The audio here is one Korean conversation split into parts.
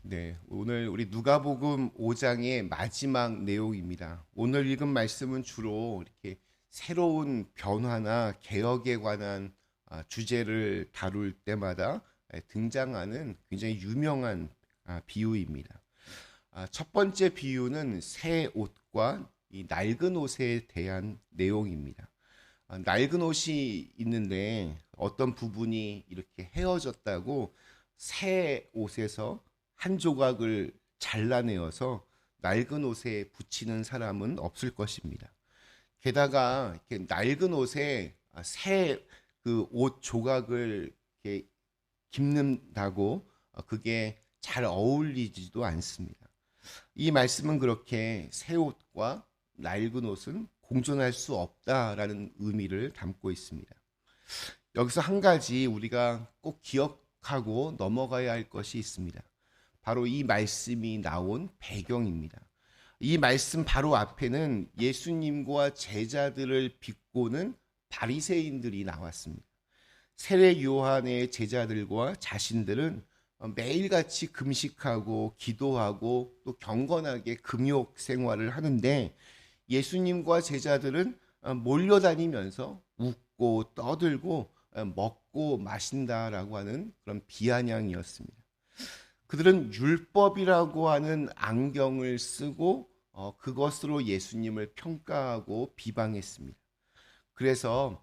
네, 오늘 우리 누가복음 5장의 마지막 내용입니다. 오늘 읽은 말씀은 주로 이렇게 새로운 변화나 개혁에 관한 주제를 다룰 때마다 등장하는 굉장히 유명한 비유입니다. 첫 번째 비유는 새 옷과 이 낡은 옷에 대한 내용입니다. 낡은 옷이 있는데 어떤 부분이 이렇게 헤어졌다고 새 옷에서 한 조각을 잘라내어서 낡은 옷에 붙이는 사람은 없을 것입니다. 게다가 이렇게 낡은 옷에 새 그 옷 조각을 이렇게 깁는다고 그게 잘 어울리지도 않습니다. 이 말씀은 그렇게 새 옷과 낡은 옷은 공존할 수 없다라는 의미를 담고 있습니다. 여기서 한 가지 우리가 꼭 기억하고 넘어가야 할 것이 있습니다. 바로 이 말씀이 나온 배경입니다. 이 말씀 바로 앞에는 예수님과 제자들을 비꼬는 바리새인들이 나왔습니다. 세례 요한의 제자들과 자신들은 매일같이 금식하고 기도하고 또 경건하게 금욕 생활을 하는데 예수님과 제자들은 몰려다니면서 웃고 떠들고 먹고 마신다라고 하는 그런 비아냥이었습니다. 그들은 율법이라고 하는 안경을 쓰고 그것으로 예수님을 평가하고 비방했습니다. 그래서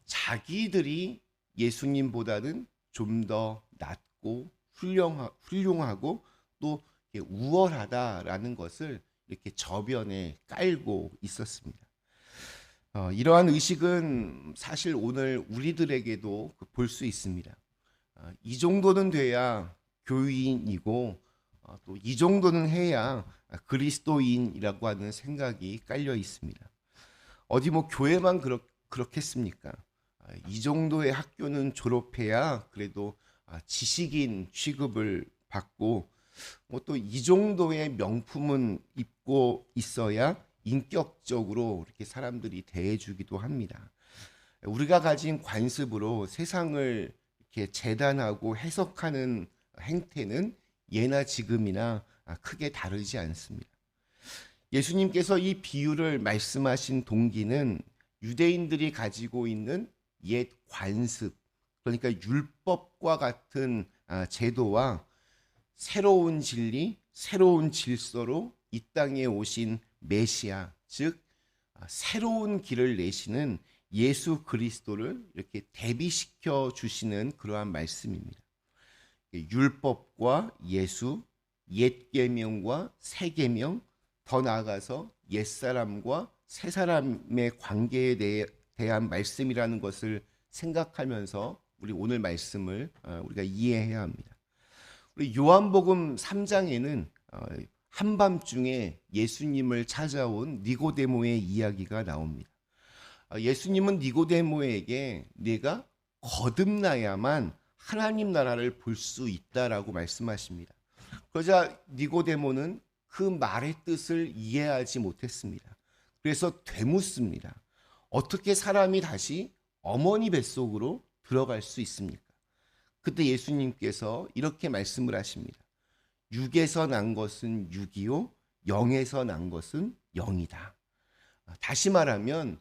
자기들이 예수님보다는 좀 더 낫고 훌륭하고 또 우월하다라는 것을 이렇게 저변에 깔고 있었습니다. 이러한 의식은 사실 오늘 우리들에게도 볼 수 있습니다. 이 정도는 돼야 교인이고 또 이 정도는 해야 그리스도인이라고 하는 생각이 깔려 있습니다. 어디 뭐 교회만 그렇겠습니까? 이 정도의 학교는 졸업해야 그래도 지식인 취급을 받고 뭐 또 이 정도의 명품은 입고 있어야 인격적으로 이렇게 사람들이 대해주기도 합니다. 우리가 가진 관습으로 세상을 이렇게 재단하고 해석하는 행태는 예나 지금이나 크게 다르지 않습니다. 예수님께서 이 비유를 말씀하신 동기는 유대인들이 가지고 있는 옛 관습, 그러니까 율법과 같은 제도와 새로운 진리, 새로운 질서로 이 땅에 오신 메시아, 즉 새로운 길을 내시는 예수 그리스도를 이렇게 대비시켜 주시는 그러한 말씀입니다. 율법과 예수, 옛 계명과 새 계명, 더 나아가서 옛 사람과 새 사람의 관계에 대한 말씀이라는 것을 생각하면서 우리 오늘 말씀을 우리가 이해해야 합니다. 우리 요한복음 3장에는 한밤중에 예수님을 찾아온 니고데모의 이야기가 나옵니다. 예수님은 니고데모에게 네가 거듭나야만 하나님 나라를 볼 수 있다라고 말씀하십니다. 그러자 니고데모는 그 말의 뜻을 이해하지 못했습니다. 그래서 되묻습니다. 어떻게 사람이 다시 어머니 뱃속으로 들어갈 수 있습니까? 그때 예수님께서 이렇게 말씀을 하십니다. 육에서 난 것은 육이요, 영에서 난 것은 영이다. 다시 말하면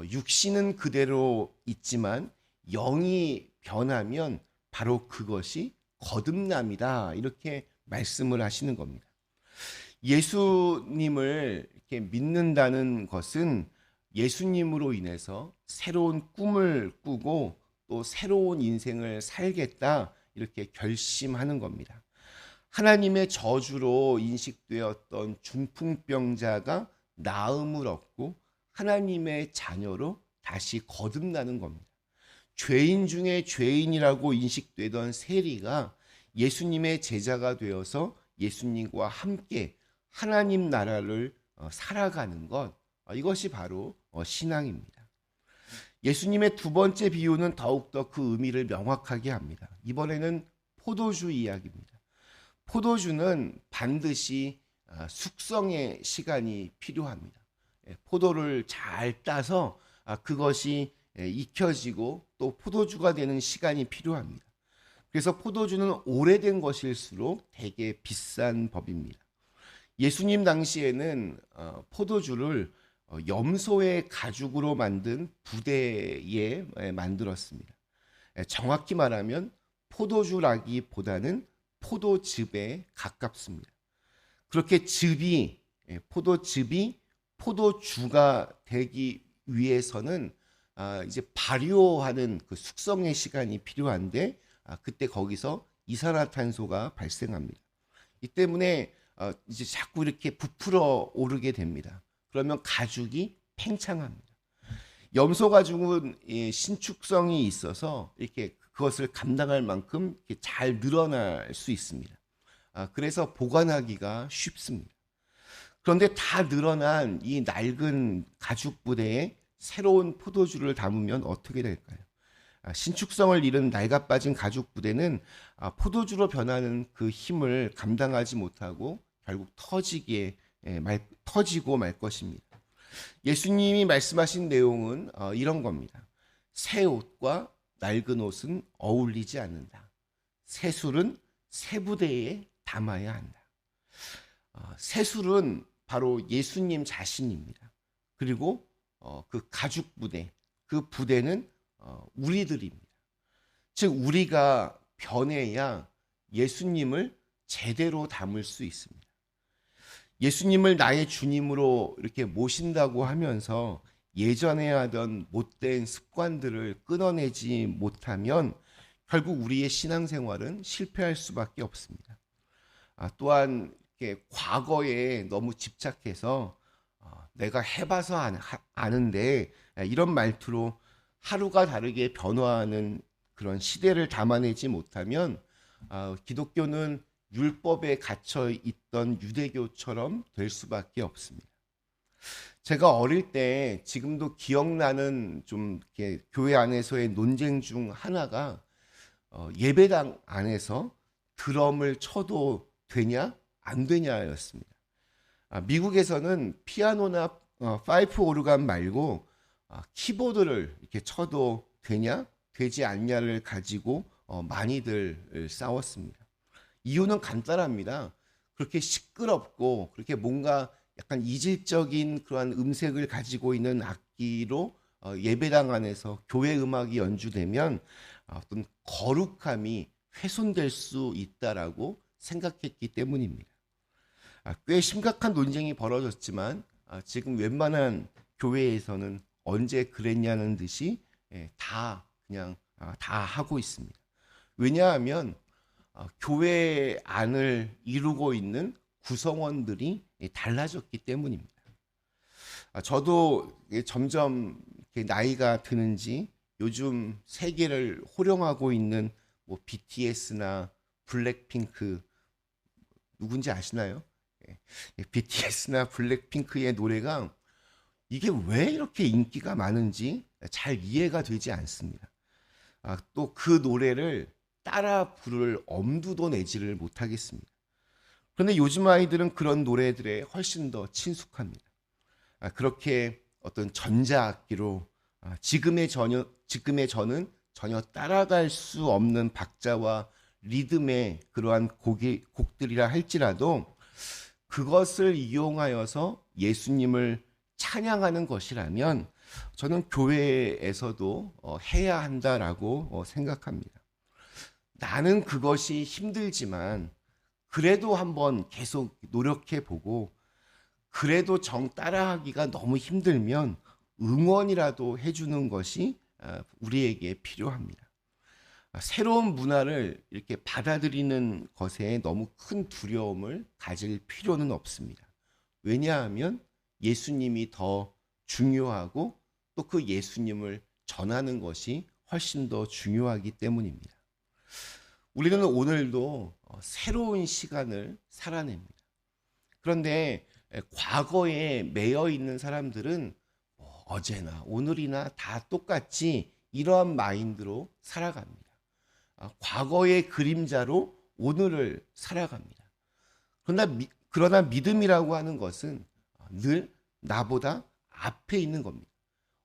육신은 그대로 있지만 영이 변하면 바로 그것이 거듭남이다. 이렇게 말씀을 하시는 겁니다. 예수님을 이렇게 믿는다는 것은 예수님으로 인해서 새로운 꿈을 꾸고 또 새로운 인생을 살겠다. 이렇게 결심하는 겁니다. 하나님의 저주로 인식되었던 중풍병자가 나음을 얻고 하나님의 자녀로 다시 거듭나는 겁니다. 죄인 중에 죄인이라고 인식되던 세리가 예수님의 제자가 되어서 예수님과 함께 하나님 나라를 살아가는 것, 이것이 바로 신앙입니다. 예수님의 두 번째 비유는 더욱더 그 의미를 명확하게 합니다. 이번에는 포도주 이야기입니다. 포도주는 반드시 숙성의 시간이 필요합니다. 포도를 잘 따서 그것이 익혀지고 또 포도주가 되는 시간이 필요합니다. 그래서 포도주는 오래된 것일수록 되게 비싼 법입니다. 예수님 당시에는 포도주를 염소의 가죽으로 만든 부대에 만들었습니다. 정확히 말하면 포도주라기보다는 포도즙에 가깝습니다. 그렇게 포도즙이 포도주가 되기 위해서는 이제 발효하는 그 숙성의 시간이 필요한데 그때 거기서 이산화탄소가 발생합니다. 이 때문에 이제 자꾸 이렇게 부풀어 오르게 됩니다. 그러면 가죽이 팽창합니다. 염소 가죽은 신축성이 있어서 이렇게 그것을 감당할 만큼 이렇게 잘 늘어날 수 있습니다. 그래서 보관하기가 쉽습니다. 그런데 다 늘어난 이 낡은 가죽 부대에 새로운 포도주를 담으면 어떻게 될까요? 신축성을 잃은 낡아빠진 가죽 부대는 포도주로 변하는 그 힘을 감당하지 못하고 결국 터지고 말 것입니다. 예수님이 말씀하신 내용은 이런 겁니다. 새 옷과 낡은 옷은 어울리지 않는다. 새 술은 새 부대에 담아야 한다. 새 술은 바로 예수님 자신입니다. 그리고 그 가죽 부대, 그 부대는 우리들입니다. 즉 우리가 변해야 예수님을 제대로 담을 수 있습니다. 예수님을 나의 주님으로 이렇게 모신다고 하면서 예전에 하던 못된 습관들을 끊어내지 못하면 결국 우리의 신앙생활은 실패할 수밖에 없습니다. 또한 이렇게 과거에 너무 집착해서 내가 해봐서 아는데 이런 말투로 하루가 다르게 변화하는 그런 시대를 담아내지 못하면 기독교는 율법에 갇혀 있던 유대교처럼 될 수밖에 없습니다. 제가 어릴 때 지금도 기억나는 좀 이렇게 교회 안에서의 논쟁 중 하나가 예배당 안에서 드럼을 쳐도 되냐 안 되냐였습니다. 미국에서는 피아노나 파이프 오르간 말고 키보드를 이렇게 쳐도 되냐 되지 않냐를 가지고 많이들 싸웠습니다. 이유는 간단합니다. 그렇게 시끄럽고 그렇게 뭔가 약간 이질적인 그러한 음색을 가지고 있는 악기로 예배당 안에서 교회 음악이 연주되면 어떤 거룩함이 훼손될 수 있다라고 생각했기 때문입니다. 꽤 심각한 논쟁이 벌어졌지만 지금 웬만한 교회에서는 언제 그랬냐는 듯이 다 그냥 다 하고 있습니다. 왜냐하면 교회 안을 이루고 있는 구성원들이 달라졌기 때문입니다. 저도 점점 나이가 드는지 요즘 세계를 호령하고 있는 뭐 BTS나 블랙핑크 누군지 아시나요? BTS나 블랙핑크의 노래가 이게 왜 이렇게 인기가 많은지 잘 이해가 되지 않습니다. 또 그 노래를 따라 부를 엄두도 내지를 못하겠습니다. 그런데 요즘 아이들은 그런 노래들에 훨씬 더 친숙합니다. 그렇게 어떤 전자악기로 지금의 저는 전혀 따라갈 수 없는 박자와 리듬의 그러한 곡들이라 할지라도 그것을 이용하여서 예수님을 찬양하는 것이라면 저는 교회에서도 해야 한다라고 생각합니다. 나는 그것이 힘들지만 그래도 한번 계속 노력해 보고 그래도 정 따라하기가 너무 힘들면 응원이라도 해주는 것이 우리에게 필요합니다. 새로운 문화를 이렇게 받아들이는 것에 너무 큰 두려움을 가질 필요는 없습니다. 왜냐하면 예수님이 더 중요하고 또 그 예수님을 전하는 것이 훨씬 더 중요하기 때문입니다. 우리는 오늘도 새로운 시간을 살아냅니다. 그런데 과거에 매여 있는 사람들은 어제나 오늘이나 다 똑같이 이러한 마인드로 살아갑니다. 과거의 그림자로 오늘을 살아갑니다. 그러나 믿음이라고 하는 것은 늘 나보다 앞에 있는 겁니다.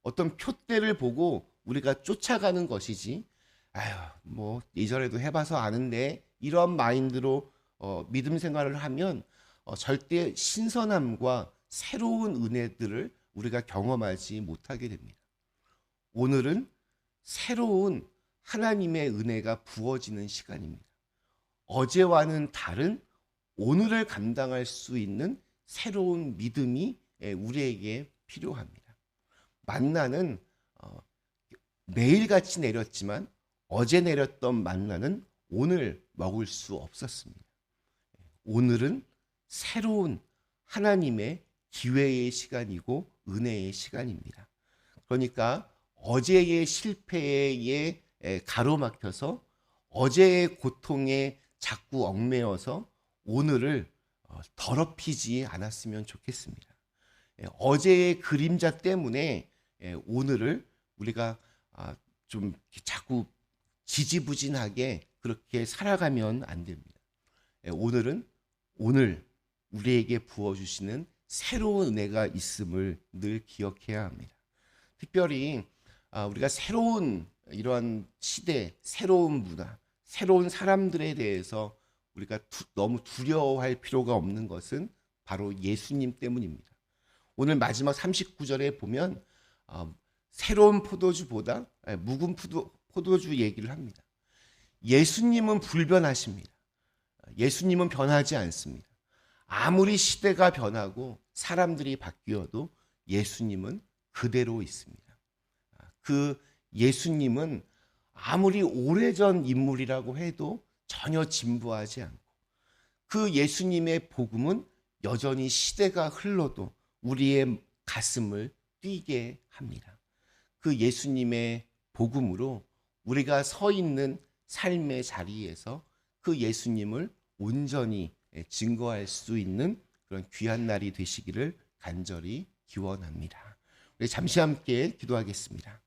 어떤 표대를 보고 우리가 쫓아가는 것이지 아유, 뭐 예전에도 해봐서 아는데 이런 마인드로 믿음 생활을 하면 절대 신선함과 새로운 은혜들을 우리가 경험하지 못하게 됩니다. 오늘은 새로운 하나님의 은혜가 부어지는 시간입니다. 어제와는 다른 오늘을 감당할 수 있는 새로운 믿음이 우리에게 필요합니다. 만나는 매일같이 내렸지만 어제 내렸던 만나는 오늘 먹을 수 없었습니다. 오늘은 새로운 하나님의 기회의 시간이고 은혜의 시간입니다. 그러니까 어제의 실패에 가로막혀서 어제의 고통에 자꾸 얽매여서 오늘을 더럽히지 않았으면 좋겠습니다. 어제의 그림자 때문에 오늘을 우리가 좀 자꾸 지지부진하게 그렇게 살아가면 안 됩니다. 오늘은 오늘 우리에게 부어주시는 새로운 은혜가 있음을 늘 기억해야 합니다. 특별히 우리가 새로운 이러한 시대, 새로운 문화, 새로운 사람들에 대해서 우리가 너무 두려워할 필요가 없는 것은 바로 예수님 때문입니다. 오늘 마지막 39절에 보면 새로운 포도주보다 묵은 포도주 얘기를 합니다. 예수님은 불변하십니다. 예수님은 변하지 않습니다. 아무리 시대가 변하고 사람들이 바뀌어도 예수님은 그대로 있습니다. 그 예수님은 아무리 오래전 인물이라고 해도 전혀 진부하지 않고 그 예수님의 복음은 여전히 시대가 흘러도 우리의 가슴을 뛰게 합니다. 그 예수님의 복음으로 우리가 서 있는 삶의 자리에서 그 예수님을 온전히 증거할 수 있는 그런 귀한 날이 되시기를 간절히 기원합니다. 우리 잠시 함께 기도하겠습니다.